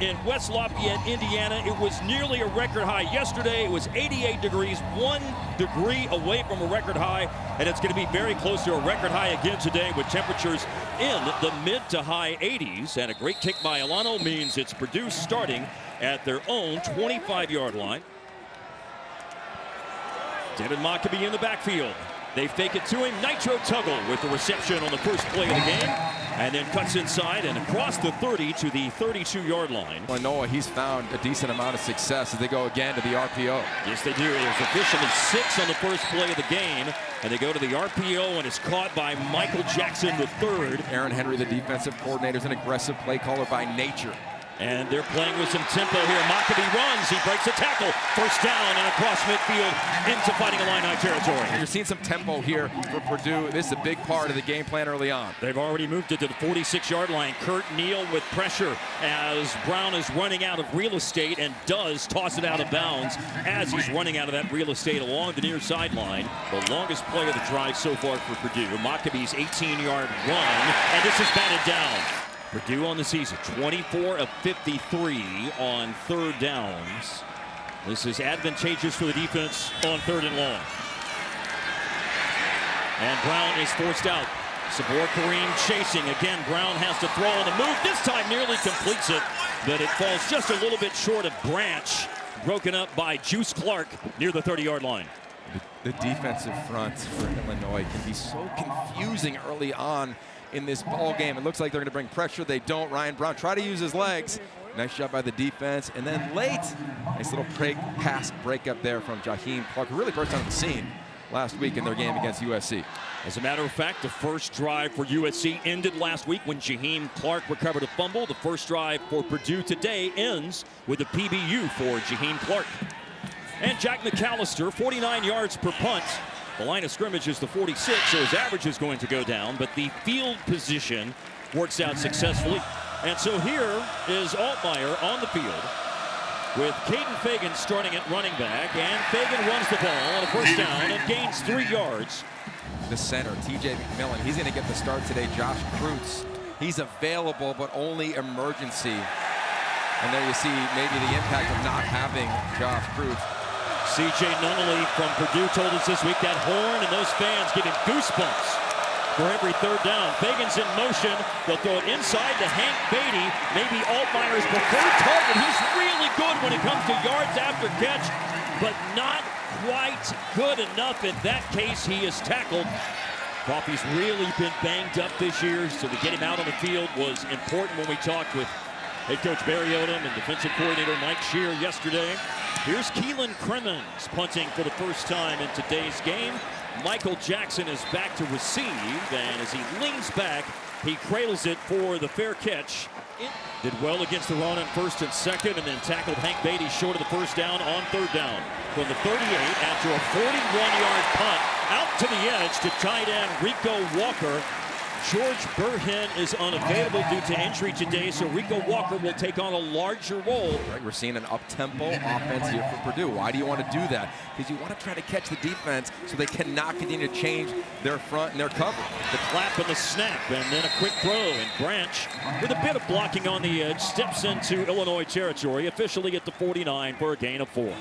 in West Lafayette, Indiana. It was nearly a record high yesterday. It was 88 degrees, 1 degree away from a record high, and it's going to be very close to a record high again today with temperatures in the mid to high 80s. And a great kick by Ilano means it's Purdue starting at their own 25-yard line. Devin Mockabee in the backfield. They fake it to him. Nitro Tuggle with the reception on the first play of the game, and then cuts inside and across the 30 to the 32-yard line. Illinois, he's found a decent amount of success as they go again to the RPO. Yes, they do. It was officially 6 on the first play of the game, and they go to the RPO, and it's caught by Michael Jackson III. Aaron Henry, the defensive coordinator, is an aggressive play caller by nature. And they're playing with some tempo here. Mockabee runs, he breaks a tackle. First down and across midfield into Fighting Illini territory. You're seeing some tempo here for Purdue. This is a big part of the game plan early on. They've already moved it to the 46-yard line. Kurt Neal with pressure as Brown is running out of real estate and does toss it out of bounds as he's running out of that real estate along the near sideline. The longest play of the drive so far for Purdue. Maccabee's 18-yard run, and this is batted down. Purdue on the season, 24 of 53 on third downs. This is advantageous for the defense on third and long. And Brown is forced out. Sabor Kareem chasing. Again, Brown has to throw on the move. This time nearly completes it, but it falls just a little bit short of Branch. Broken up by Juice Clark near the 30-yard line. The defensive front for Illinois can be so confusing early on in this ball game. It looks like they're going to bring pressure. They don't. Ryan Brown try to use his legs. Nice job by the defense. And then late, nice little pass breakup there from Jaheim Clark, who really burst on the scene last week in their game against USC. As a matter of fact, the first drive for USC ended last week when Jaheim Clark recovered a fumble. The first drive for Purdue today ends with a PBU for Jaheim Clark. And Jack McAllister, 49 yards per punt. The line of scrimmage is the 46, so his average is going to go down, but the field position works out successfully. And so here is Altmeyer on the field with Caden Fagan starting at running back, and Fagan runs the ball on a first down and gains 3 yards. The center, TJ McMillan, he's going to get the start today. Josh Kreutz, he's available, but only emergency. And there you see maybe the impact of not having Josh Kreutz. C.J. Nunnally from Purdue told us this week that horn and those fans give him goosebumps for every third down. Fagan's in motion. They'll throw it inside to Hank Beatty, maybe Altmeyer's preferred target. He's really good when it comes to yards after catch, but not quite good enough. In that case, he is tackled. Coffey's really been banged up this year, so to get him out on the field was important when we talked with head coach Barry Odom and defensive coordinator Mike Shear yesterday. Here's Keelan Crimmins punting for the first time in today's game. Michael Jackson is back to receive, and as he leans back, he cradles it for the fair catch. Did well against the run on first and second, and then tackled Hank Beatty short of the first down on third down. From the 38, after a 41-yard punt, out to the edge to tight end Rico Walker. George Burhen is unavailable due to injury today, so Rico Walker will take on a larger role. Right, we're seeing an up-tempo offense here for Purdue. Why do you want to do that? Because you want to try to catch the defense so they cannot continue to change their front and their cover. The clap and the snap, and then a quick throw, and Branch, with a bit of blocking on the edge, steps into Illinois territory, officially at the 49 for a gain of 4.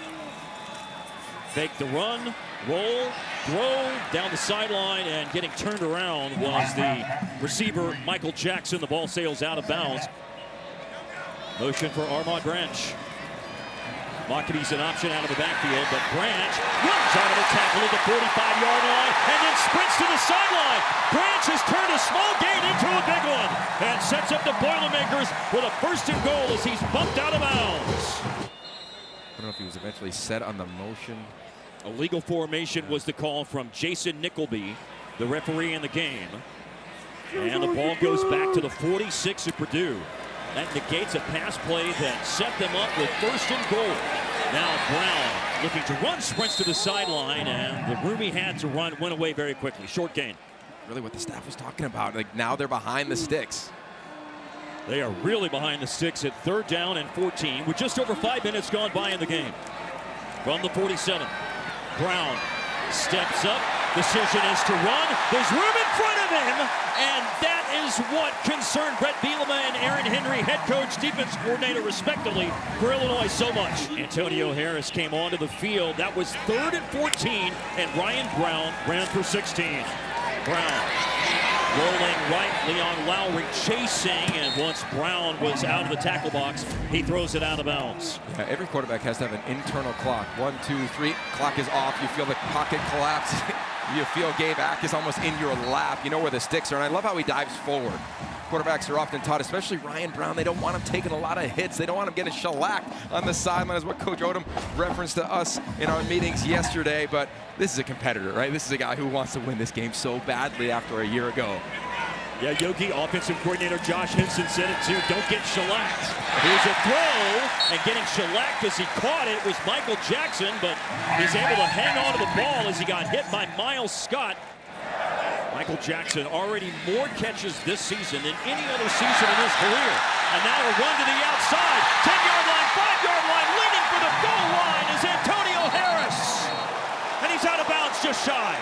Fake the run, roll, throw down the sideline, and getting turned around was the receiver Michael Jackson. The ball sails out of bounds. Motion for Armand Branch. Maccabee's an option out of the backfield, but Branch runs out of the tackle at the 45-yard line and then sprints to the sideline. Branch has turned a small gain into a big one and sets up the Boilermakers with a first and goal as he's bumped out of bounds. I don't know if he was eventually set on the motion. A legal formation was the call from Jason Nickleby, the referee in the game. And the ball goes back to the 46 of Purdue. That negates a pass play that set them up with first and goal. Now Brown looking to run, sprints to the sideline, and the room he had to run went away very quickly. Short gain. Really what the staff was talking about. Like, now they're behind the sticks. They are really behind the sticks at third down and 14 with just over 5 minutes gone by in the game. From the 47, Brown steps up. Decision is to run. There's room in front of him, and that is what concerned Brett Bielema and Aaron Henry, head coach, defense coordinator, respectively, for Illinois so much. Antonio Harris came onto the field. That was 3rd and 14, and Ryan Brown ran for 16. Brown rolling right, Leon Lowry chasing, and once Brown was out of the tackle box, he throws it out of bounds. Yeah, every quarterback has to have an internal clock. 1, 2, 3, clock is off. You feel the pocket collapse. You feel Gabe Ackes almost in your lap. You know where the sticks are, and I love how he dives forward. Quarterbacks are often taught, especially Ryan Brown, they don't want him taking a lot of hits. They don't want him getting shellacked on the sideline, is what Coach Odom referenced to us in our meetings yesterday. But this is a competitor, right? This is a guy who wants to win this game so badly after a year ago. Yeah, Yogi, offensive coordinator Josh Henson said it too. Don't get shellacked. Here's a throw, and getting shellacked as he caught it was Michael Jackson, but he's able to hang on to the ball as he got hit by Miles Scott. Michael Jackson already more catches this season than any other season in his career. And now a run to the outside. 10-yard line, 5-yard line, leading for the goal line is Antonio Harris. And he's out of bounds just shy.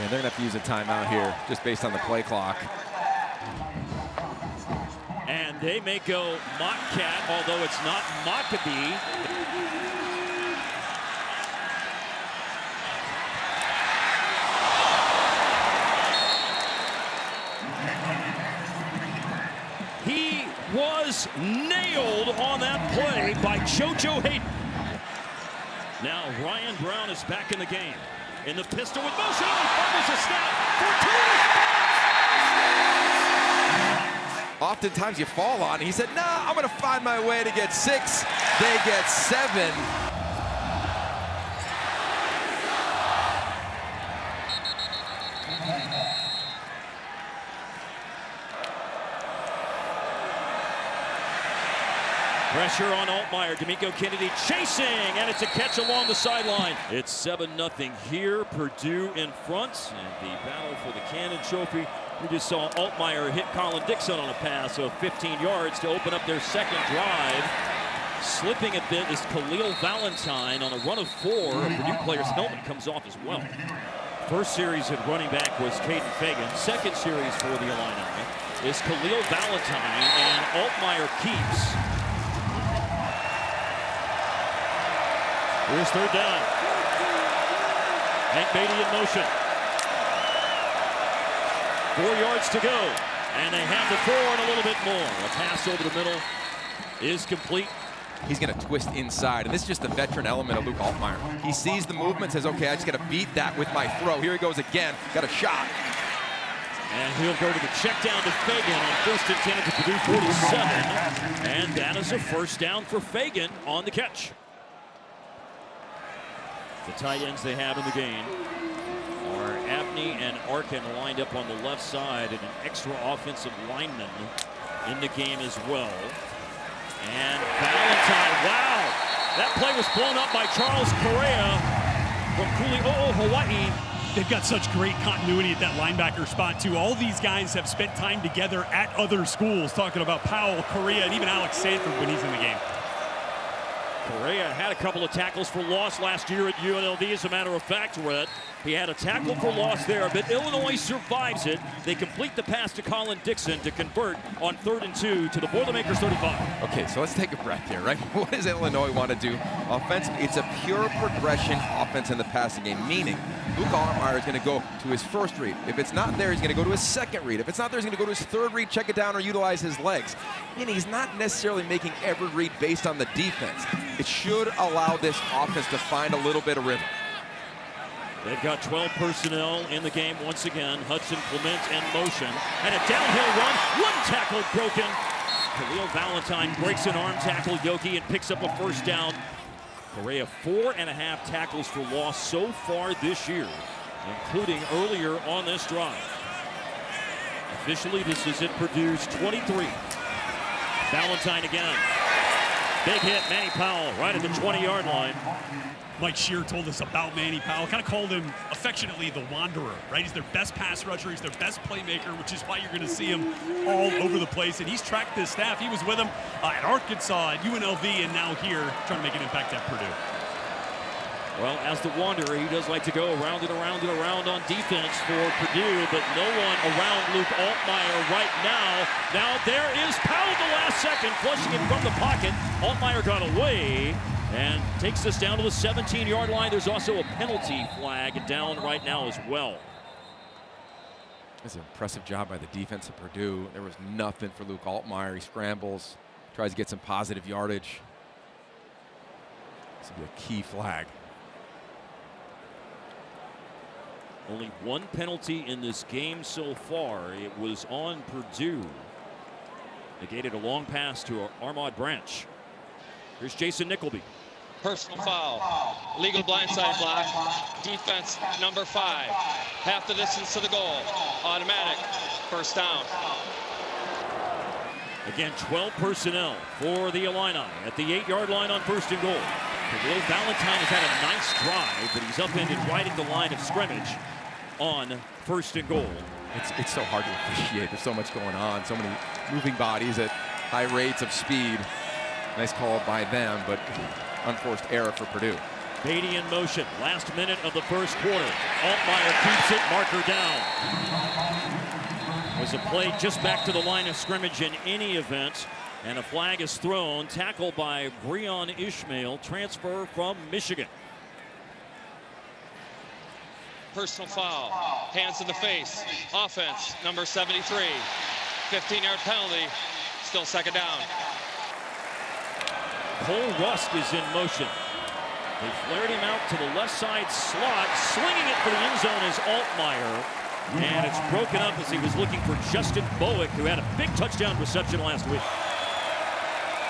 Yeah, they're going to have to use a timeout here, just based on the play clock. And they may go Mockcat, although it's not Maccabee. He was nailed on that play by JoJo Hayden. Now Ryan Brown is back in the game. In the pistol with motion, he fumbles a snap for 2. Oftentimes you fall on. He said, nah, I'm going to find my way to get 6. They get 7. Pressure on Altmeyer. D'Amico Kennedy chasing, and it's a catch along the sideline. It's 7-0 here. Purdue in front. And the battle for the Cannon Trophy. We just saw Altmeyer hit Colin Dixon on a pass of 15 yards to open up their second drive. Slipping a bit is Khalil Valentine on a run of 4. A Purdue player's helmet comes off as well. First series at running back was Caden Fagan. Second series for the Illini is Khalil Valentine, and Altmeyer keeps. Here's 3rd down. Hank Beatty in motion. 4 yards to go. And they have the 4 and a little bit more. A pass over the middle is complete. He's going to twist inside, and this is just the veteran element of Luke Altmeyer. He sees the movement, says, okay, I just got to beat that with my throw. Here he goes again. Got a shot. And he'll go to the check down to Fagan on 1st and 10 at the Purdue 47. And that is a 1st down for Fagan on the catch. The tight ends they have in the game are Abney and Arkin lined up on the left side, and an extra offensive lineman in the game as well. And Valentine, wow! That play was blown up by Charles Correa from Kuli'o'o, Hawaii. They've got such great continuity at that linebacker spot, too. All these guys have spent time together at other schools, talking about Powell, Correa, and even Alex Sanford when he's in the game. Correa had a couple of tackles for loss last year at UNLV, as a matter of fact, Rhett. He had a tackle for loss there, but Illinois survives it. They complete the pass to Colin Dixon to convert on 3rd and 2 to the Boilermakers 35. Okay, so let's take a breath here, right? What does Illinois want to do offensively? It's a pure progression offense in the passing game, meaning Luke Altmeyer is going to go to his first read. If it's not there, he's going to go to his second read. If it's not there, he's going to go to his third read, check it down, or utilize his legs. Meaning he's not necessarily making every read based on the defense. It should allow this offense to find a little bit of rhythm. They've got 12 personnel in the game once again. Hudson Clement in motion. And a downhill run. 1 tackle broken. Khalil Valentine breaks an arm tackle, Yogi, and picks up a 1st down. Correa 4.5 tackles for loss so far this year, including earlier on this drive. Officially, this is at Purdue's 23. Valentine again. Big hit, Manny Powell, right at the 20-yard line. Mike Shear told us about Manny Powell, kind of called him affectionately the Wanderer, right? He's their best pass rusher, he's their best playmaker, which is why you're going to see him all over the place. And he's tracked this staff. He was with them at Arkansas, at UNLV, and now here trying to make an impact at Purdue. Well, as the Wanderer, he does like to go around and around and around on defense for Purdue, but no one around Luke Altmeyer right now. Now there is Powell at the last second, flushing it from the pocket. Altmeyer got away and takes this down to the 17-yard line. There's also a penalty flag down right now as well. That's an impressive job by the defense of Purdue. There was nothing for Luke Altmeyer. He scrambles, tries to get some positive yardage. This will be a key flag. Only one penalty in this game so far. It was on Purdue. Negated a long pass to Armand Branch. Here's Jason Nickleby. Personal foul, legal blindside block, defense number 5. Half the distance to the goal, automatic, first down. Again, 12 personnel for the Illini at the 8-yard line on 1st and goal. Will Valentine has had a nice drive, but he's upended right at the line of scrimmage on 1st and goal. It's so hard to appreciate. There's so much going on, so many moving bodies at high rates of speed. Nice call by them, but unforced error for Purdue. Beatty in motion, last minute of the first quarter. Altmeyer keeps it, marker down. Was a play just back to the line of scrimmage in any event, and a flag is thrown. Tackle by Breon Ishmael, transfer from Michigan. Personal foul, hands to the face, offense, number 73. 15-yard penalty, still second down. Cole Rust is in motion. They flared him out to the left side slot. Slinging it for the end zone is Altmeyer. And it's broken up as he was looking for Justin Bowick, who had a big touchdown reception last week.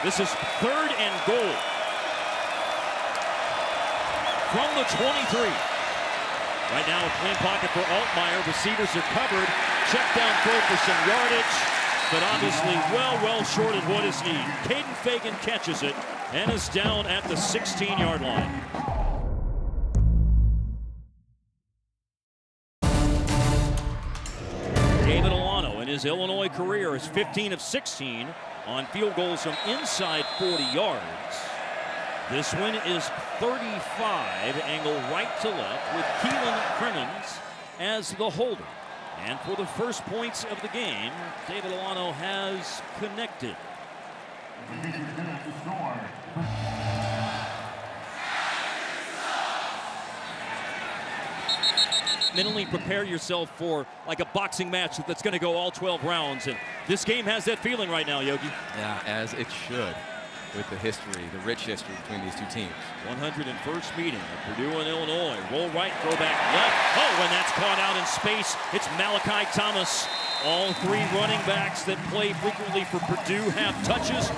This is 3rd and goal. From the 23. Right now a clean pocket for Altmeyer. Receivers are covered. Check down throw for some yardage, but obviously well short of what is needed. Caden Fagan catches it and is down at the 16-yard line. David Alano in his Illinois career is 15 of 16 on field goals from inside 40 yards. This one is 35, angle right to left, with Keelan Crimmins as the holder. And for the first points of the game, David Alano has connected. Mentally prepare yourself for like a boxing match that's going to go all 12 rounds. And this game has that feeling right now, Yogi. Yeah, as it should, with the history, the rich history between these two teams. 101st meeting of Purdue and Illinois. Roll right, throw back left. Oh, and that's caught out in space. It's Malachi Thomas. All 3 running backs that play frequently for Purdue have touches.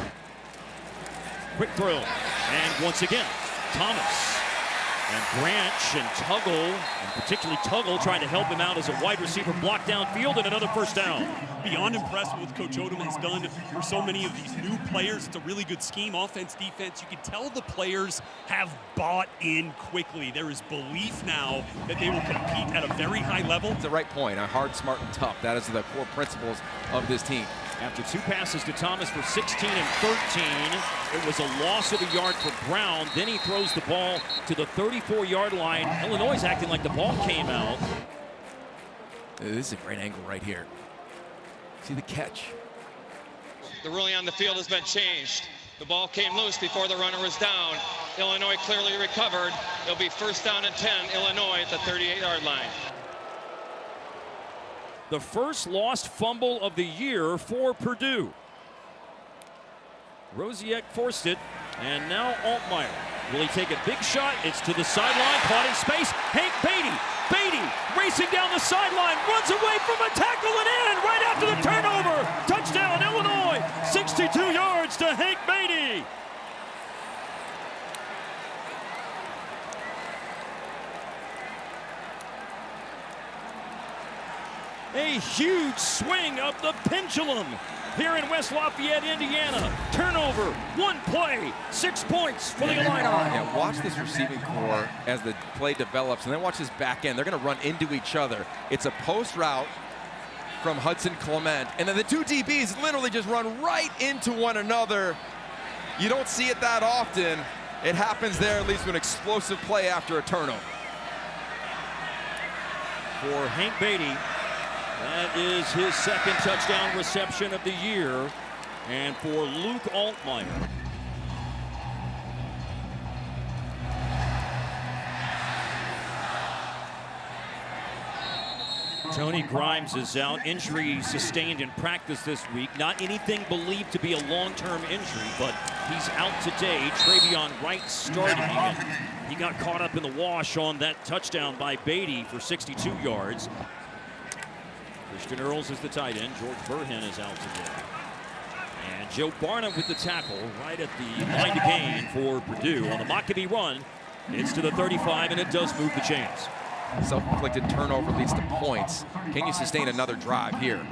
Quick throw. And once again, Thomas. And Branch and Tuggle, and particularly Tuggle, trying to help him out as a wide receiver, block downfield, and another first down. Beyond impressed with what Coach Odom has done for so many of these new players. It's a really good scheme, offense, defense. You can tell the players have bought in quickly. There is belief now that they will compete at a very high level. It's the right point. Hard, smart, and tough. That is the core principles of this team. After 2 passes to Thomas for 16 and 13, it was a loss of a yard for Brown. Then he throws the ball to the 34-yard line. Illinois is acting like the ball came out. This is a great angle right here. See the catch. The ruling on the field has been changed. The ball came loose before the runner was down. Illinois clearly recovered. It'll be first down and 10, Illinois at the 38-yard line. The first lost fumble of the year for Purdue. Rosiek forced it, and now Altmeyer. Will he take a big shot? It's to the sideline, caught in space. Hank Beatty. Beatty racing down the sideline, runs away from a tackle and in right after the turnover. Touchdown, Illinois. 62 yards to Hank Beatty. A huge swing of the pendulum here in West Lafayette, Indiana. Turnover, 1 play, 6 points for the Illini. Yeah, watch this receiving core as the play develops, and then watch this back end. They're going to run into each other. It's a post route from Hudson Clement, and then the 2 DBs literally just run right into one another. You don't see it that often, It happens there, leads to an explosive play after a turnover. For Hank Beatty, that is his second touchdown reception of the year. And for Luke Altmeyer, Tony Grimes is out. Injury sustained in practice this week. Not anything believed to be a long-term injury, but he's out today. Travion Wright starting, and he got caught up in the wash on that touchdown by Beatty for 62 yards. Christian Earls is the tight end. George Burhen is out today. And Joe Barnum with the tackle right at the line to gain for Purdue. On the Maccabi run, it's to the 35, and it does move the chains. Self-inflicted turnover leads to points. Can you sustain another drive here?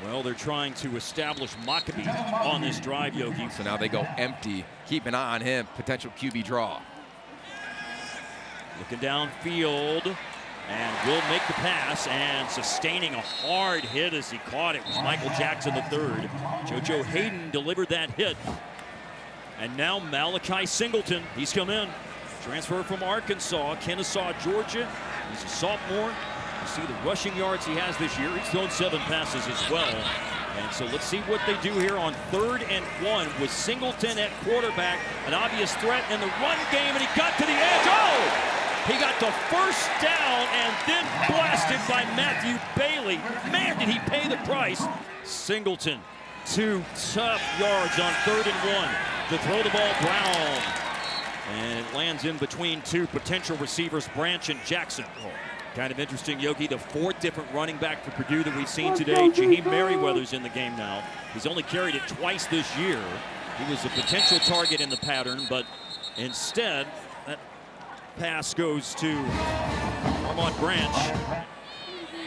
Well, they're trying to establish Maccabi on this drive, Yogi. So now they go empty. Keep an eye on him. Potential QB draw. Looking downfield, and will make the pass, and sustaining a hard hit as he caught it was Michael Jackson III. JoJo Hayden delivered that hit. And now Malachi Singleton, he's come in. Transfer from Arkansas, Kennesaw, Georgia. He's a sophomore. You see the rushing yards he has this year. He's thrown 7 passes as well. And so let's see what they do here on 3rd and 1 with Singleton at quarterback. An obvious threat in the run game, and he got to the edge. Oh! He got the first down and then blasted by Matthew Bailey. Man, did he pay the price. Singleton, 2 tough yards on 3rd and 1. To throw the ball, Brown. And it lands in between 2 potential receivers, Branch and Jackson. Kind of interesting, Yogi, the 4th different running back for Purdue that we've seen today. Jaheim Merriweather's in the game now. He's only carried it twice this year. He was a potential target in the pattern, but instead, that pass goes to Armand Branch.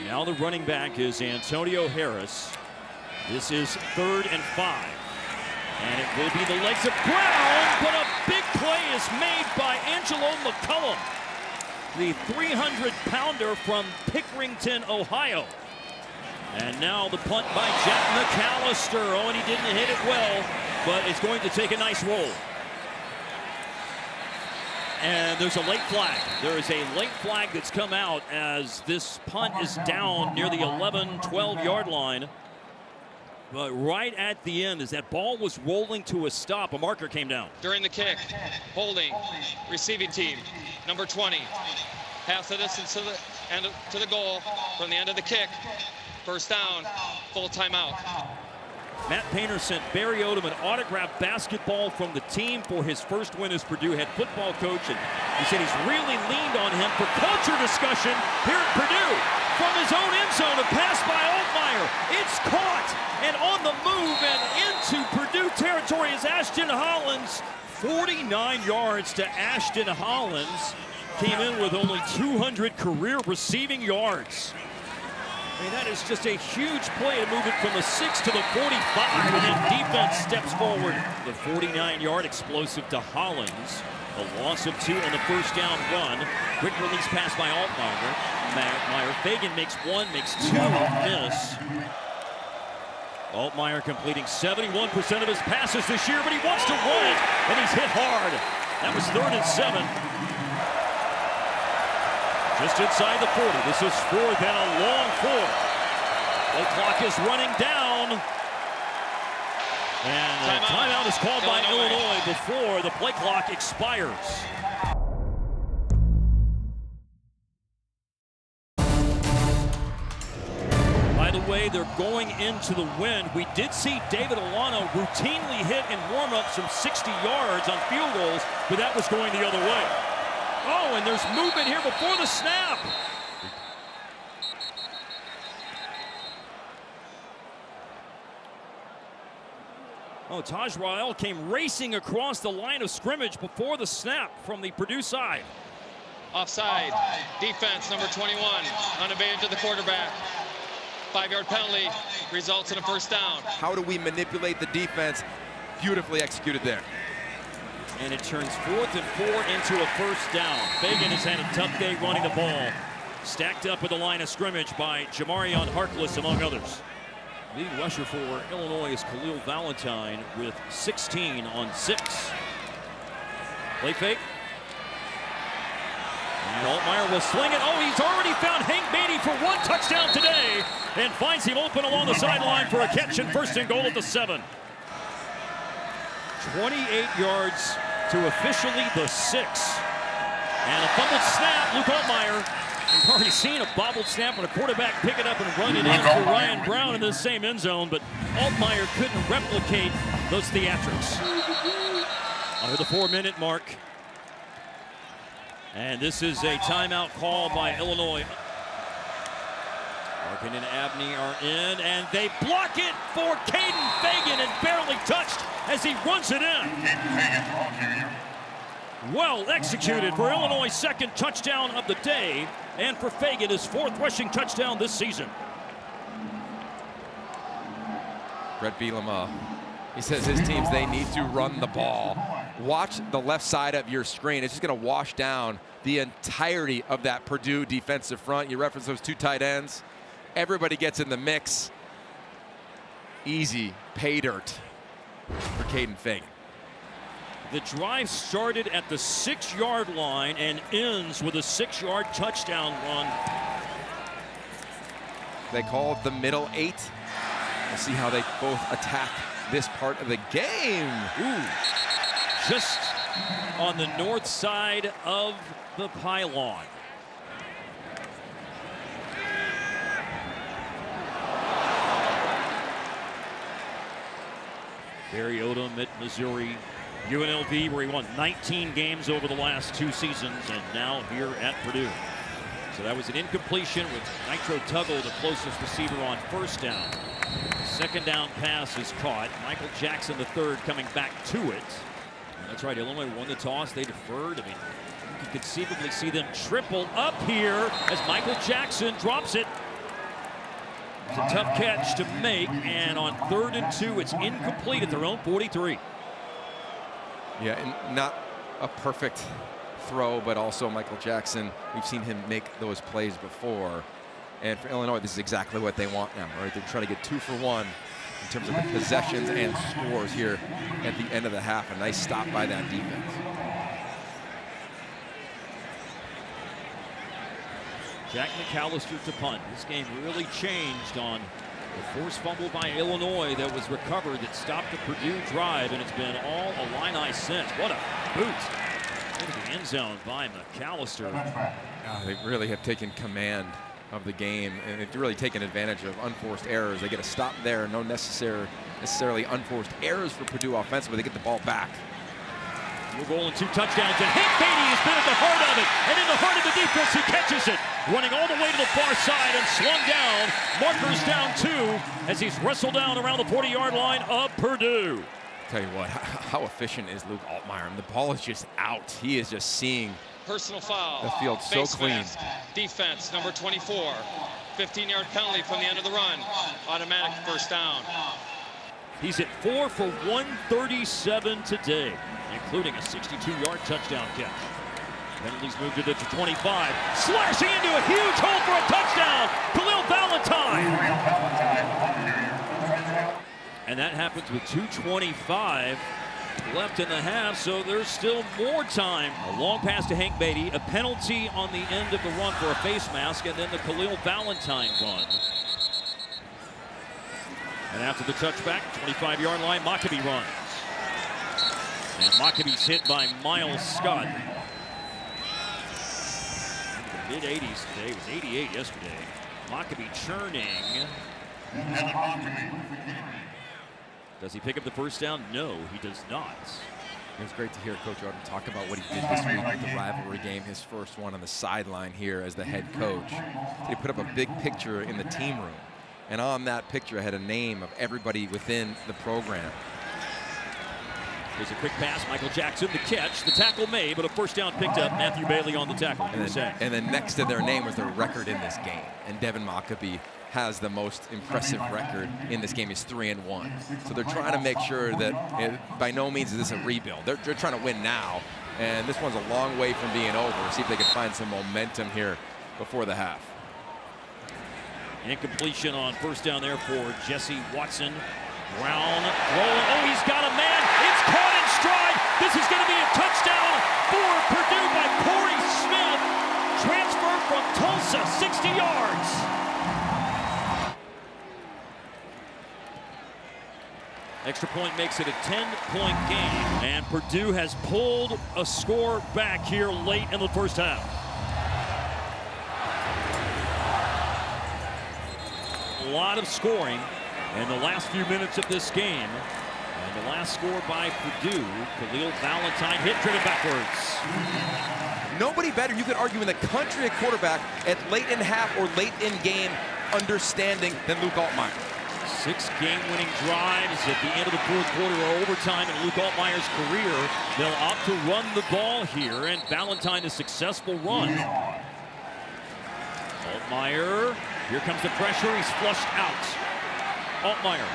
Now the running back is Antonio Harris. This is 3rd and 5. And it will be the legs of Brown, but a big play is made by Angelo McCullum, the 300-pounder from Pickerington, Ohio. And now the punt by Jack McAllister. Oh, and he didn't hit it well, but it's going to take a nice roll. And there's a late flag. There is a late flag that's come out as this punt is down near the 11, 12-yard line. But right at the end, as that ball was rolling to a stop, a marker came down. During the kick, holding, receiving team, number 20. Half the distance to the goal from the end of the kick. First down, full timeout. Matt Painter sent Barry Odom an autographed basketball from the team for his first win as Purdue head football coach. And he said he's really leaned on him for culture discussion here at Purdue. From his own end zone, a pass by Altmeyer. It's caught and on the move and into Purdue territory is Ashton Hollins. 49 yards to Ashton Hollins. Came in with only 200 career receiving yards. I mean, that is just a huge play to move it from the 6 to the 45, and then defense steps forward. The 49-yard explosive to Hollins. A loss of 2 on the first down run. Quick release pass by Altmeyer. Fagan makes 1, makes 2, miss. Altmeyer completing 71% of his passes this year, but he wants to run it, and he's hit hard. That was 3rd and 7. Just inside the 40. This is 4th and a long 4. The clock is running down. And a timeout is called by Illinois before the play clock expires. By the way, they're going into the wind. We did see David Alano routinely hit in warm-ups from 60 yards on field goals, but that was going the other way. Oh, and there's movement here before the snap. Oh, Taj Rael came racing across the line of scrimmage before the snap from the Purdue side. Offside, defense, number 21, unevaded to the quarterback. 5-yard penalty results in a first down. How do we manipulate the defense? Beautifully executed there. And it turns 4th and 4 into a first down. Fagan has had a tough day running the ball. Stacked up at the line of scrimmage by Jamarion Harkless, among others. Leading rusher for Illinois is Khalil Valentine with 16 on 6. Play fake. And Altmeyer will sling it. Oh, he's already found Hank Beatty for 1 touchdown today and finds him open along the sideline for a catch and 1st and goal at the 7. 28 yards to officially the 6. And a fumbled snap, Luke Altmeyer. We've already seen a bobbled snap when a quarterback pick it up and run it in for Ryan Brown in the same end zone, but Altmeyer couldn't replicate those theatrics. Under the 4-minute mark. And this is a timeout call by Illinois. Larkin and Abney are in, and they block it for Caden Fagan and barely touched as he runs it in. Well executed for Illinois' 2nd touchdown of the day, and for Fagan his 4th rushing touchdown this season. Brett Bielema, he says his teams, they need to run the ball. Watch the left side of your screen. It's just going to wash down the entirety of that Purdue defensive front. You reference those 2 tight ends. Everybody gets in the mix. Easy pay dirt for Caden Fagan. The drive started at the 6-yard line and ends with a 6-yard touchdown run. They call it the middle 8. We'll see how they both attack this part of the game. Ooh, just on the north side of the pylon. Barry Odom at Missouri, UNLV, where he won 19 games over the last 2 seasons, and now here at Purdue. So that was an incompletion with Nitro Tuggle, the closest receiver, on 1st down. 2nd down pass is caught. Michael Jackson, the 3rd, coming back to it. And that's right, Illinois won the toss. They deferred. I mean, you could conceivably see them triple up here as Michael Jackson drops it. It's a tough catch to make, and on 3rd and 2, it's incomplete at their own 43. Yeah, and not a perfect throw, but also Michael Jackson, we've seen him make those plays before. And for Illinois, this is exactly what they want now, right? They're trying to get 2 for 1 in terms of the possessions and scores here at the end of the half. A nice stop by that defense. Jack McAllister to punt. This game really changed on the forced fumble by Illinois that was recovered that stopped the Purdue drive, and it's been all Illini since. What a boot into the end zone by McAllister. They really have taken command of the game, and they've really taken advantage of unforced errors. They get a stop there, no necessarily unforced errors for Purdue offensively. They get the ball back. Field goal and 2 touchdowns, and Hank Beatty has been at the heart of it, and in the heart of the defense, he catches it, running all the way to the far side and slung down. Markers down 2 as he's wrestled down around the 40-yard line of Purdue. Tell you what, how efficient is Luke Altmeyer? The ball is just out. He is just seeing Personal foul. the field so clean. Mask. Defense, number 24. 15-yard penalty from the end of the run. Automatic 1st down. He's at 4 for 137 today, including a 62-yard touchdown catch. Penalties moved it to 25. Slashing into a huge hole for a touchdown. Khalil Valentine. And that happens with 2:25 left in the half, so there's still more time. A long pass to Hank Beatty, a penalty on the end of the run for a face mask, and then the Khalil Valentine run. And after the touchback, 25-yard line, Mockabee runs. And Maccabee's hit by Miles Scott. In the mid-80s today, it was 88 yesterday. Mockabee churning. Does he pick up the 1st down? No, he does not. It was great to hear Coach Odom talk about what he did this week with the rivalry game, his first one on the sideline here as the head coach. He put up a big picture in the team room, and on that picture had a name of everybody within the program. Here's a quick pass, Michael Jackson, the catch, the tackle made, but a 1st down picked up. Matthew Bailey on the tackle. And then next to their name was their record in this game, and Devin Mockabee has the most impressive record in this game. He's 3-1. So they're trying to make sure that by no means is this a rebuild. They're trying to win now, and this one's a long way from being over. See if they can find some momentum here before the half. Incompletion on first down there for Jesse Watson. Brown throwing. Oh, he's got a man. It's caught in stride. This is going to be a touchdown for Purdue by Corey Smith. Transfer from Tulsa, 60 yards. Extra point makes it a 10-point game. And Purdue has pulled a score back here late in the first half. A lot of scoring in the last few minutes of this game. And the last score by Purdue, Khalil Valentine hit driven backwards. Nobody better, you could argue, in the country at quarterback at late in half or late in game understanding than Luke Altmeyer. 6 game-winning drives at the end of the fourth quarter or overtime in Luke Altmeyer's career. They'll opt to run the ball here, and Valentine a successful run. Altmeyer, here comes the pressure, he's flushed out. Altmeyer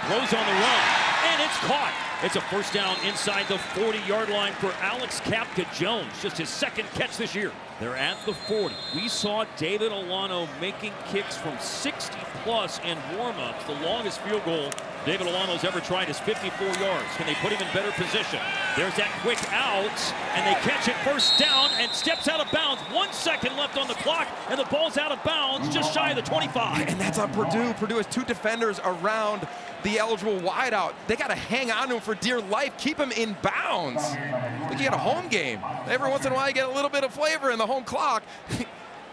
throws on the run, and it's caught. It's a first down inside the 40-yard line for Alex Kapka-Jones, just his second catch this year. They're at the 40. We saw David Olano making kicks from 60-plus in warm-ups. The longest field goal David Olano's ever tried is 54 yards. Can they put him in better position? There's that quick out, and they catch it first down and steps out of bounds. 1 second left on the clock, and the ball's out of bounds just shy of the 25. And that's on Purdue. Purdue has 2 defenders around the eligible wideout. They got to hang on to him for dear life, keep him in bounds. Like you got a home game. Every once in a while you get a little bit of flavor in the home clock.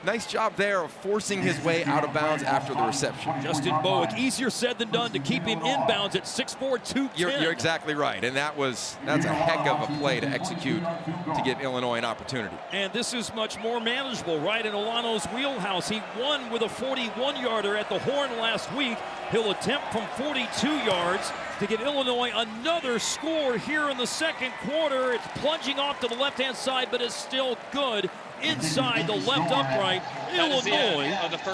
Nice job there of forcing his way out of bounds after the reception. Justin Bowick, easier said than done to keep him inbounds at 6'4", 210. You're exactly right, and that's a heck of a play to execute to give Illinois an opportunity. And this is much more manageable, right in Olano's wheelhouse. He won with a 41-yarder at the Horn last week. He'll attempt from 42 yards to give Illinois another score here in the second quarter. It's plunging off to the left-hand side, but it's still good. Inside the left upright, Illinois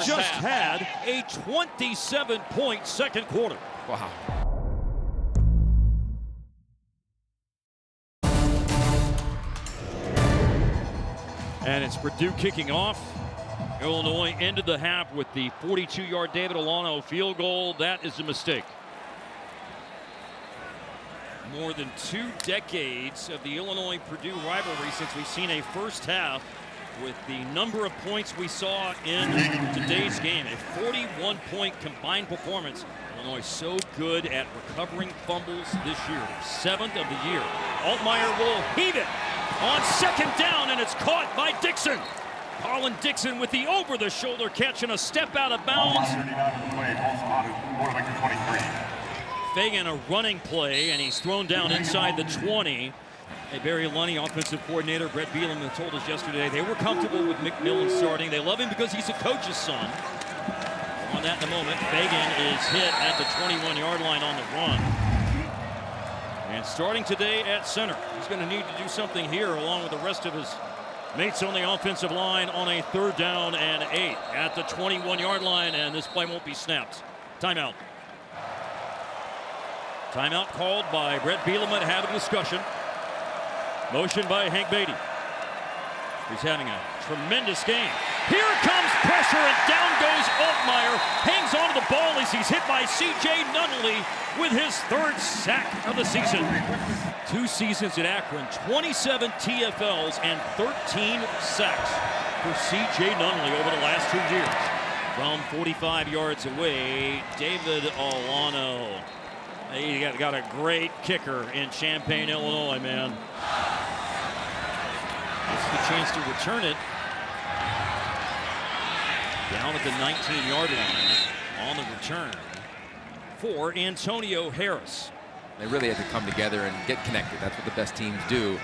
just had a 27-point second quarter. Wow. And it's Purdue kicking off. Illinois ended the half with the 42-yard David Olano field goal. That is a mistake. More than 2 decades of the Illinois-Purdue rivalry since we've seen a first half with the number of points we saw in today's game. A 41-point combined performance. Illinois so good at recovering fumbles this year. 7th of the year. Altmeyer will heave it on second down, and it's caught by Dixon. Colin Dixon with the over-the-shoulder catch and a step out of bounds. Fagan a running play, and he's thrown down inside the 20. Barry Lunny, offensive coordinator, Brett Bielema told us yesterday they were comfortable with McMillan starting. They love him because he's a coach's son. On that in a moment, Fagan is hit at the 21-yard line on the run. And starting today at center, he's going to need to do something here along with the rest of his mates on the offensive line on a 3rd down and 8 at the 21-yard line, and this play won't be snapped. Timeout. Timeout called by Brett Bielema to have a discussion. Motion by Hank Beatty. He's having a tremendous game. Here comes pressure, and down goes Altmeyer. Hangs onto the ball as he's hit by C.J. Nunnally with his 3rd sack of the season. 2 seasons at Akron, 27 TFLs, and 13 sacks for C.J. Nunnally over the last 2 years. From 45 yards away, David Olano. He got a great kicker in Champaign, Illinois, man. This is the chance to return it. Down at the 19-yard line on the return for Antonio Harris. They really had to come together and get connected. That's what the best teams do.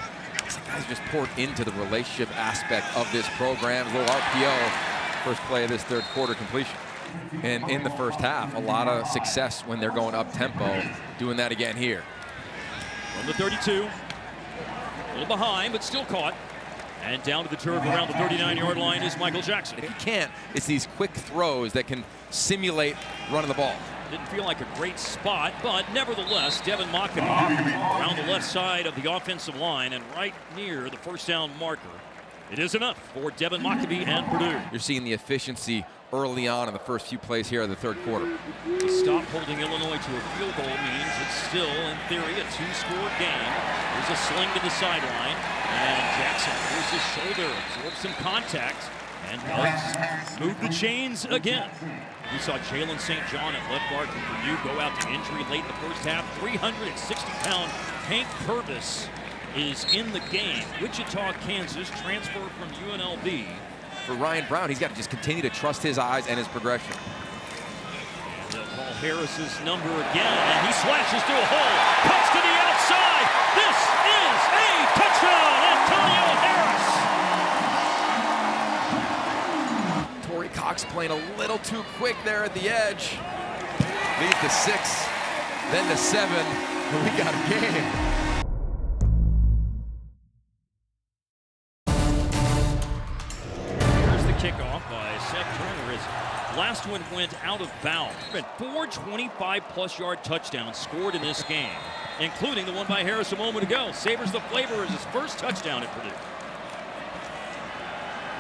These guys just poured into the relationship aspect of this program. A little RPO, first play of this 3rd quarter completion. And in the first half, a lot of success when they're going up-tempo, doing that again here. From the 32, a little behind, but still caught. And down to the turf around the 39-yard line is Michael Jackson. If you can't, it's these quick throws that can simulate running the ball. Didn't feel like a great spot, but nevertheless, Devin Mockany around the left side of the offensive line and right near the first down marker. It is enough for Devin Mockabee and Purdue. You're seeing the efficiency early on in the first few plays here of the third quarter. To stop holding Illinois to a field goal means it's still, in theory, a two-score game. There's a sling to the sideline, and Jackson moves his shoulder, absorbs some contact, and does move the chains again. We saw Jalen St. John at left guard from Purdue go out to injury late in the first half. 360-pound Hank Purvis is in the game. Wichita, Kansas, transfer from UNLV. For Ryan Brown, he's got to just continue to trust his eyes and his progression. And they'll call Harris's number again, and he slashes through a hole, cuts to the outside. This is a touchdown, Antonio Harris. Torrey Cox playing a little too quick there at the edge. Leads to 6, then to 7, and we got a game. Kickoff by Seth Turner. His last one went out of bounds. 4 25-plus-yard touchdowns scored in this game, including the one by Harris a moment ago. Savors the flavor as his first touchdown at Purdue.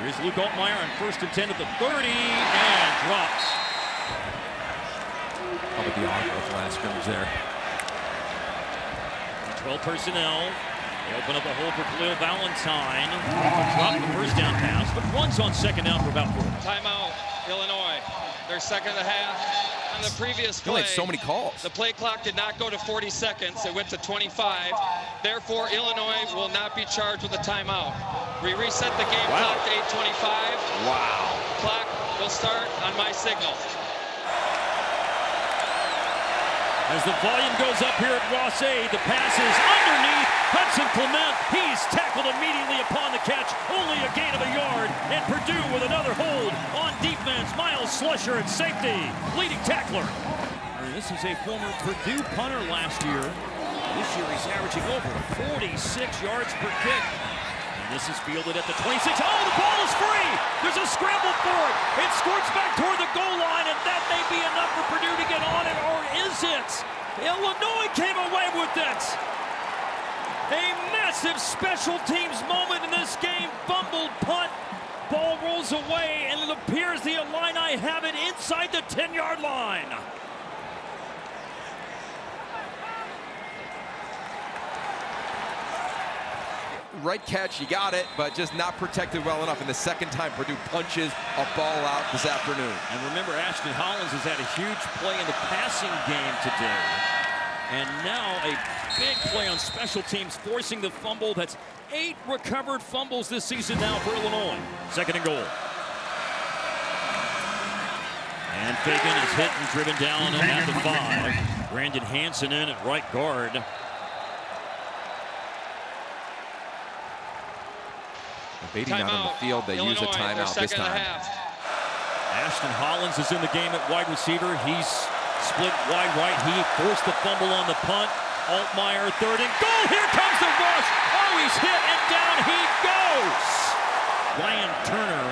Here's Luke Altmeyer on 1st and 10 at the 30 and drops. How about the audible at the line of scrimmage there? 12 personnel. They open up a hole for Khalil Valentine. Drop the first down pass, but runs on second down for about 4. Timeout, Illinois. Their second of the half. On the previous play, so many calls. The play clock did not go to 40 seconds. It went to 25. Therefore, Illinois will not be charged with a timeout. We reset the game clock to 8:25. Wow. Clock will start on my signal. As the volume goes up here at Ross A, the pass is underneath Hudson Clement. He's tackled immediately upon the catch. Only a gain of a yard. And Purdue with another hold on defense. Miles Slusher at safety. Leading tackler. And this is a former Purdue punter last year. This year he's averaging over 46 yards per kick. And this is fielded at the 26. Oh, the ball is free. There's a scramble for it. It squirts back toward the goal line, and that may be enough for Purdue to get on it, or is it? Illinois came away with it. A massive special teams moment in this game. Fumbled punt. Ball rolls away, and it appears the Illini have it inside the 10-yard line. Right catch, you got it, but just not protected well enough. And the second time Purdue punches a ball out this afternoon. And remember, Ashton Hollins has had a huge play in the passing game today. And now a big play on special teams, forcing the fumble. That's 8 recovered fumbles this season now for Illinois. Second and goal. And Fagan is hit and driven down at the 5. Brandon Hansen in at right guard. Beatty not on the field. They use a timeout this time. Ashton Hollins is in the game at wide receiver. He's split wide right. He forced the fumble on the punt. Altmeyer third and goal. Here comes the rush. Oh, he's hit and down he goes. Ryan Turner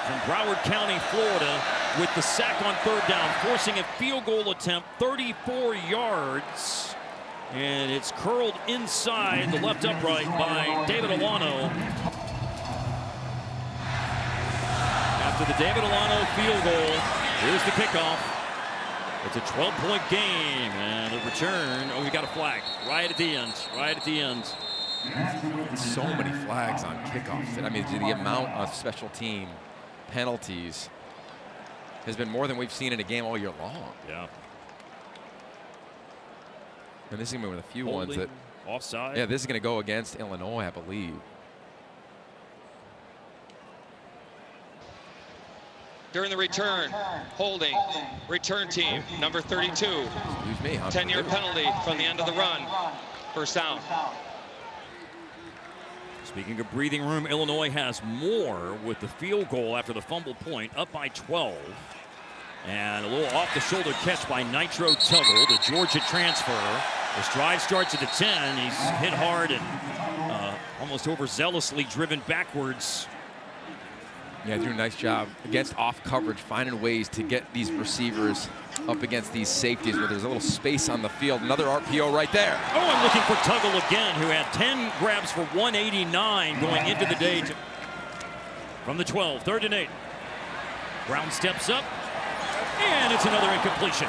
from Broward County, Florida, with the sack on third down, forcing a field goal attempt, 34 yards. And it's curled inside the left upright by David Alano. After the David Alano field goal, here's the kickoff. It's a 12-point game, and the return. Oh, we got a flag right at the end. Right at the end. So many flags on kickoffs. I mean, the amount of special team penalties has been more than we've seen in a game all year long. Yeah. And this is going to be one of the few Holding, ones that. Offside. Yeah, this is going to go against Illinois, I believe. During the return, holding, return team, number 32. Excuse me. 10-yard penalty from the end of the run. First down. Speaking of breathing room, Illinois has more with the field goal after the fumble point, up by 12. And a little off-the-shoulder catch by Nitro Tuggle, the Georgia transfer. His drive starts at the 10. He's hit hard and almost overzealously driven backwards. Yeah, doing a nice job against off coverage, finding ways to get these receivers up against these safeties where there's a little space on the field. Another RPO right there. Oh, I'm looking for Tuggle again, who had 10 grabs for 189 going into the day. From the 12, 3rd and 8. Brown steps up, and it's another incompletion.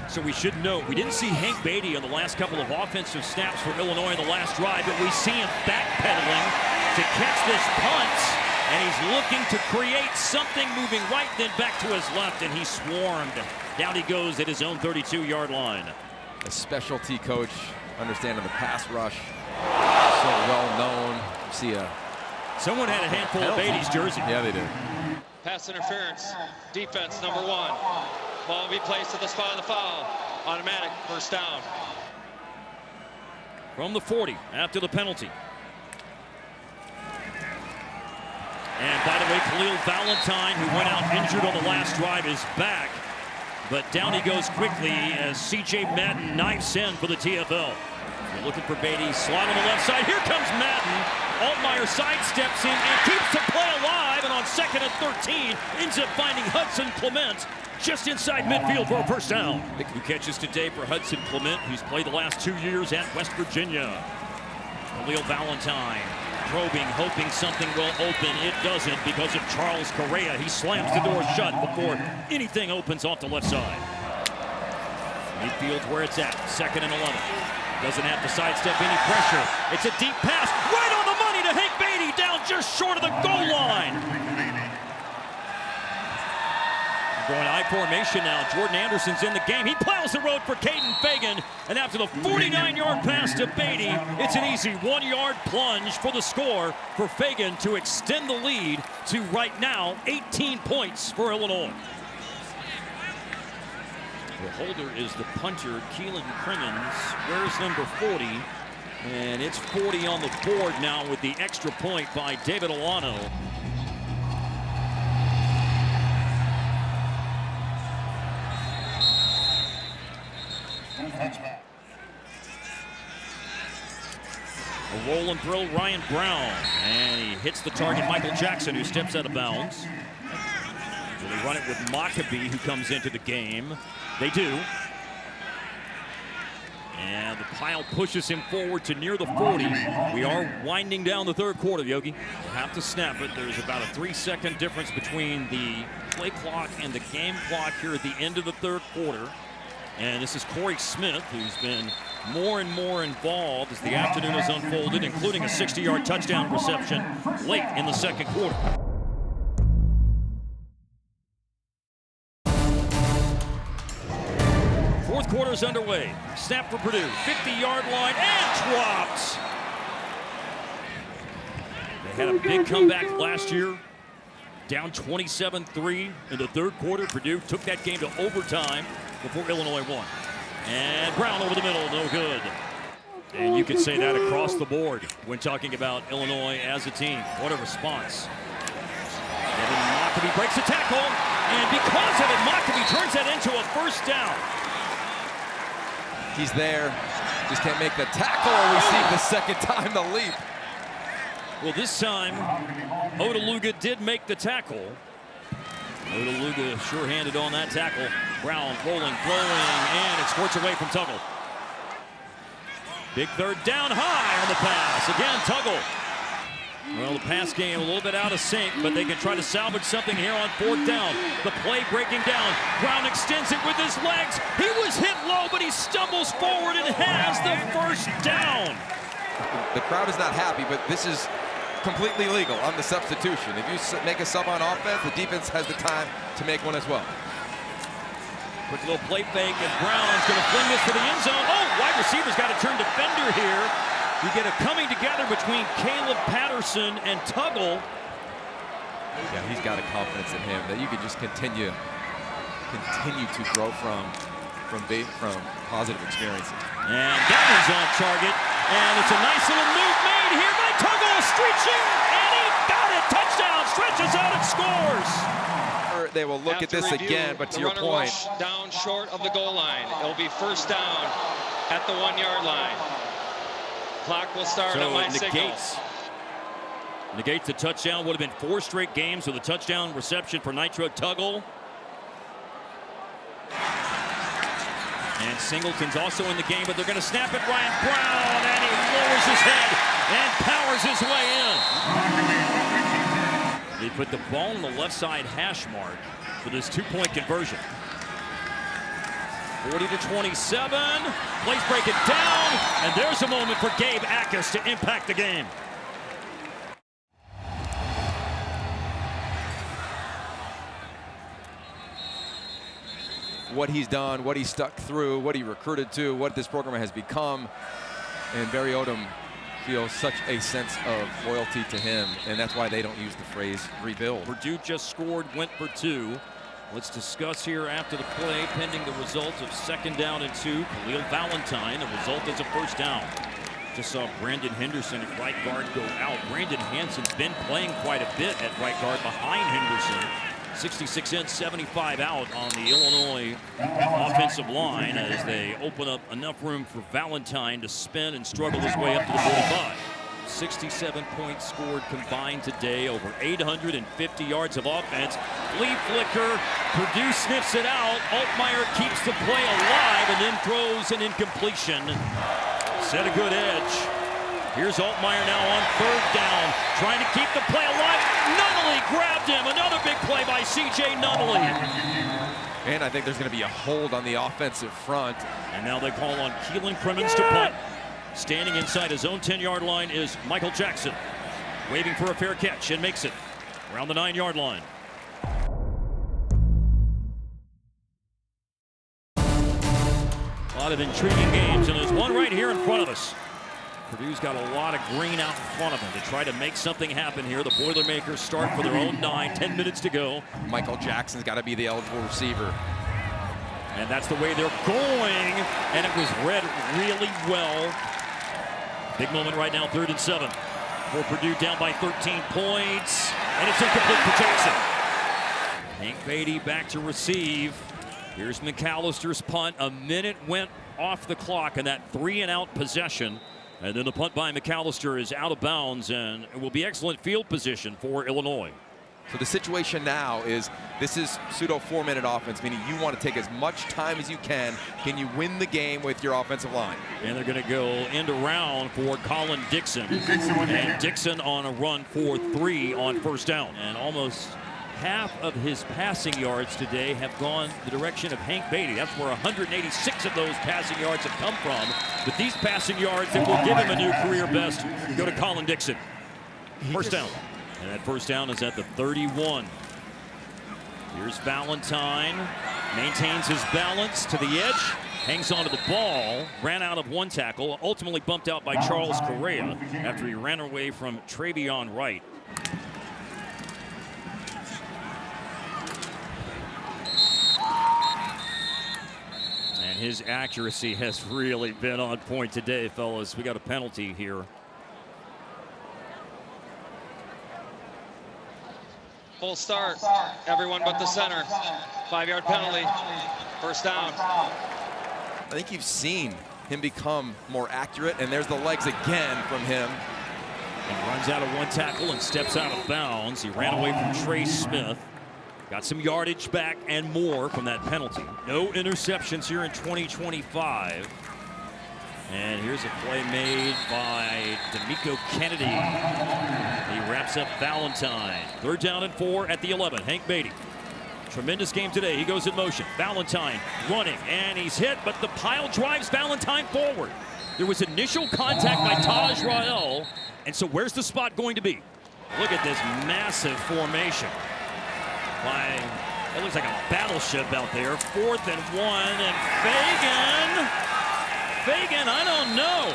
So we should note, we didn't see Hank Beatty on the last couple of offensive snaps for Illinois in the last drive, but we see him backpedaling to catch this punt, and he's looking to create something, moving right, then back to his left, and he swarmed. Down he goes at his own 32-yard line. A specialty coach, understanding the pass rush, so well known. See someone had a handful of Beatty's jersey. Yeah, they did. Pass interference, defense number 1. Ball will be placed at the spot of the foul. Automatic first down. From the 40 after the penalty. And by the way, Khalil Valentine, who went out injured on the last drive, is back. But down he goes quickly as C.J. Madden knifes in for the TFL. We're looking for Beatty, slot on the left side. Here comes Madden. Altmeyer sidesteps in and keeps the play alive. And on 2nd and 13, ends up finding Hudson Clement just inside midfield for a first down. Who catches today for Hudson Clement, who's played the last 2 years at West Virginia. Khalil Valentine probing, hoping something will open. It doesn't because of Charles Correa. He slams the door shut before anything opens off the left side. Midfield's where it's at, 2nd and 11. Doesn't have to sidestep any pressure. It's a deep pass, right on the money to Hank Beatty, down just short of the goal line. Going I formation now. Jordan Anderson's in the game. He plows the road for Caden Fagan. And after the 49-yard pass to Beatty, it's an easy 1-yard plunge for the score for Fagan to extend the lead to right now 18 points for Illinois. The holder is the punter, Keelan Crimmins. Where's number 40? And it's 40 on the board now with the extra point by David Alano. A roll and throw, Ryan Brown. And he hits the target, Michael Jackson, who steps out of bounds. Will they run it with Maccabee, who comes into the game? They do. And the pile pushes him forward to near the 40. We are winding down the 3rd quarter, Yogi. We'll have to snap it. There's about a 3-second difference between the play clock and the game clock here at the end of the 3rd quarter. And this is Corey Smith, who's been more and more involved as the afternoon has unfolded, including a 60-yard touchdown reception late in the 2nd quarter. Fourth quarter is underway. Snap for Purdue, 50-yard line, and dropped. They had a big comeback last year, down 27-3 in the 3rd quarter. Purdue took that game to overtime before Illinois won. And Brown over the middle, no good. And you could say that across the board when talking about Illinois as a team. What a response. And then Maccabee breaks the tackle, and because of it, Maccabee turns that into a first down. He's there, just can't make the tackle, or we see the 2nd time the leap. Well, this time, Odeluga did make the tackle. Odeluga sure-handed on that tackle. Brown rolling, throwing, and it squirts away from Tuggle. Big 3rd down, high on the pass. Again, Tuggle. Well, the pass game a little bit out of sync, but they can try to salvage something here on 4th down. The play breaking down. Brown extends it with his legs. He was hit low, but he stumbles forward and has the first down. The crowd is not happy, but this is completely legal on the substitution. If you make a sub on offense, the defense has the time to make one as well. Quick little play fake, and Brown's going to fling this for the end zone. Oh, wide receiver's got to turn defender here. You get a coming together between Caleb Patterson and Tuggle. Yeah, he's got a confidence in him that you can just continue to grow from positive experiences. And that one's on target, and it's a nice little move made here by Tuggle, stretching, and he got it. Touchdown, stretches out and scores. They will look at this again, but to your point, down short of the goal line. It'll be first down at the 1-yard line. Clock will start at my signal. Negates the touchdown. Would have been 4 straight games with a touchdown reception for Nitro Tuggle. And Singleton's also in the game, but they're going to snap it. Ryan Brown, and he lowers his head and powers his way in. They put the ball on the left side hash mark for this 2-point conversion. 40-27. Plays break it down, and there's a moment for Gabe Ackus to impact the game. What he's done, what he stuck through, what he recruited to, what this program has become. And Barry Odom feels such a sense of loyalty to him, and that's why they don't use the phrase rebuild. Purdue just scored, went for 2. Let's discuss here after the play, pending the result of 2nd down and 2. Khalil Valentine, the result is a 1st down. Just saw Brandon Henderson at right guard go out. Brandon Hansen's been playing quite a bit at right guard behind Henderson. 66 in, 75 out on the Illinois offensive line as they open up enough room for Valentine to spin and struggle his way up to the 45. 67 points scored combined today, over 850 yards of offense. Flea flicker, Purdue sniffs it out. Altmeyer keeps the play alive and then throws an incompletion. Set a good edge. Here's Altmeyer now on 3rd down, trying to keep the play alive. Nunnally grabbed him. Another big play by C.J. Nunnally. And I think there's going to be a hold on the offensive front. And now they call on Keelan Crimmins to punt. Standing inside his own 10-yard line is Michael Jackson, waving for a fair catch, and makes it around the 9-yard line. A lot of intriguing games, and there's one right here in front of us. Purdue's got a lot of green out in front of them to try to make something happen here. The Boilermakers start for their own 9, 10 minutes to go. Michael Jackson's got to be the eligible receiver. And that's the way they're going, and it was read really well. Big moment right now, 3rd and 7. For Purdue down by 13 points, and it's incomplete for Jackson. Hank Beatty back to receive. Here's McAllister's punt. A minute went off the clock in that 3-and-out possession. And then the punt by McAllister is out of bounds, and it will be excellent field position for Illinois. So the situation now is this is pseudo 4-minute offense, meaning you want to take as much time as you can. Can you win the game with your offensive line? And they're going to go end around for Colin Dixon. And Dixon on a run for 3 on 1st down. And almost half of his passing yards today have gone the direction of Hank Beatty. That's where 186 of those passing yards have come from. But these passing yards that will give him a new career best go to Colin Dixon. 1st down. And that 1st down is at the 31. Here's Valentine. Maintains his balance to the edge. Hangs onto the ball. Ran out of 1 tackle. Ultimately bumped out by Charles Correa after he ran away from Travion Wright. And his accuracy has really been on point today, fellas. We got a penalty here. Full start, everyone but the center. 5-yard penalty, 1st down. I think you've seen him become more accurate, and there's the legs again from him. And runs out of 1 tackle and steps out of bounds. He ran away from Trey Smith. Got some yardage back and more from that penalty. No interceptions here in 2025. And here's a play made by D'Amico Kennedy. He wraps up Valentine. 3rd down and 4 at the 11. Hank Beatty. Tremendous game today. He goes in motion. Valentine running, and he's hit, but the pile drives Valentine forward. There was initial contact by Taj Rael, and so where's the spot going to be? Look at this massive formation. It looks like a battleship out there. 4th and 1, and Fagan, I don't know.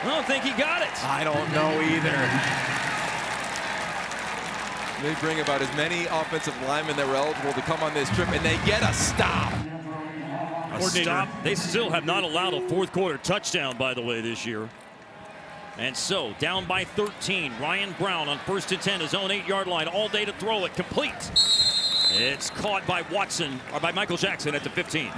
I don't think he got it. I don't know either. They bring about as many offensive linemen that were eligible to come on this trip, and they get a stop. A stop. They still have not allowed a 4th quarter touchdown, by the way, this year. And so, down by 13, Ryan Brown on 1st and 10, his own 8-yard line, all day to throw it, complete. It's caught by by Michael Jackson at the 15.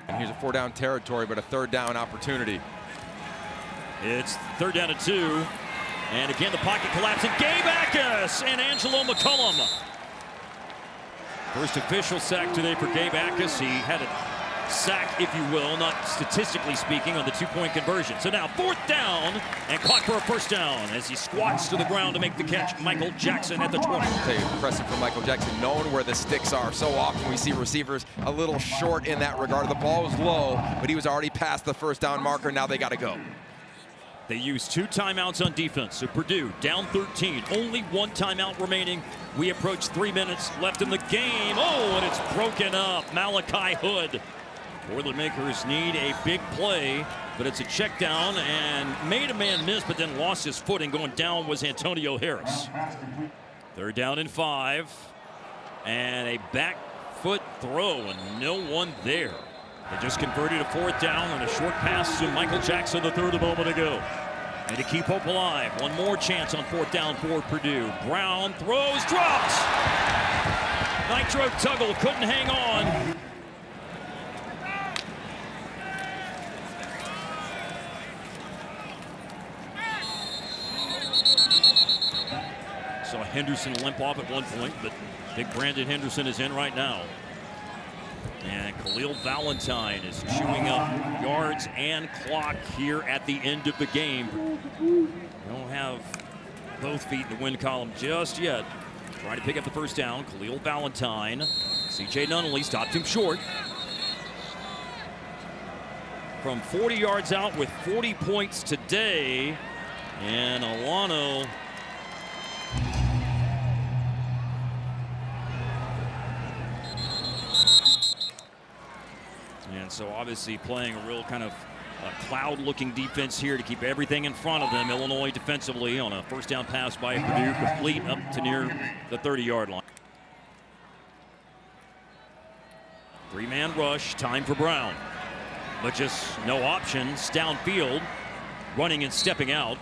And here's a 4-down territory, but a 3rd down opportunity. It's 3rd down and 2. And again, the pocket collapsing. Gabe Ackus and Angelo McCullum. First official sack today for Gabe Ackus. He had a sack, if you will, not statistically speaking, on the two-point conversion. So now 4th down and caught for a first down as he squats to the ground to make the catch. Michael Jackson at the 20. I'll tell you, impressive for Michael Jackson, knowing where the sticks are. So often we see receivers a little short in that regard. The ball was low, but he was already past the first down marker. Now they got to go. They used 2 timeouts on defense. So Purdue down 13, only 1 timeout remaining. We approach 3 minutes left in the game. Oh, and it's broken up. Malachi Hood. Boilermakers need a big play, but it's a check down and made a man miss, but then lost his footing. Going down was Antonio Harris. 3rd down and 5, and a back foot throw, and no one there. They just converted a 4th down on a short pass to Michael Jackson, the 3rd a moment ago. And to keep hope alive, one more chance on 4th down for Purdue. Brown throws, drops. Nitro Tuggle couldn't hang on. Saw Henderson limp off at one point, but big Brandon Henderson is in right now. And Khalil Valentine is chewing up yards and clock here at the end of the game. Don't have both feet in the win column just yet. Trying to pick up the first down. Khalil Valentine. C.J. Nunnally stopped him short. From 40 yards out with 40 points today. And Alano so obviously playing a real kind of cloud-looking defense here to keep everything in front of them. Illinois defensively on a first down pass by Purdue, complete up to near the 30-yard line. 3-man rush, time for Brown. But just no options downfield, running and stepping out.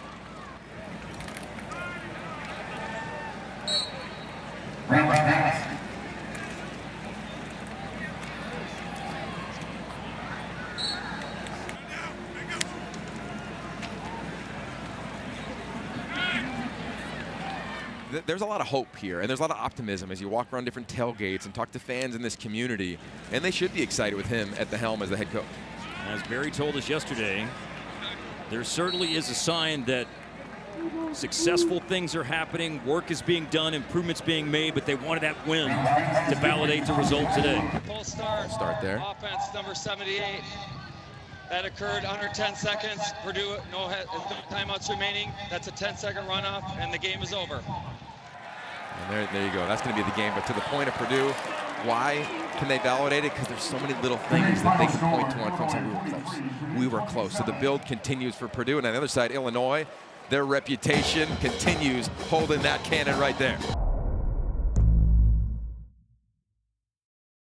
There's a lot of hope here, and there's a lot of optimism as you walk around different tailgates and talk to fans in this community, and they should be excited with him at the helm as the head coach. As Barry told us yesterday, there certainly is a sign that successful things are happening, work is being done, improvements being made, but they wanted that win to validate the result today. Full start there. Offense number 78. That occurred under 10 seconds. Purdue, no timeouts remaining. That's a 10-second runoff, and the game is over. And there you go. That's going to be the game. But to the point of Purdue, why can they validate it? Because there's so many little things that they can point to on film. So we were close. We were close. So the build continues for Purdue. And on the other side, Illinois, their reputation continues holding that cannon right there.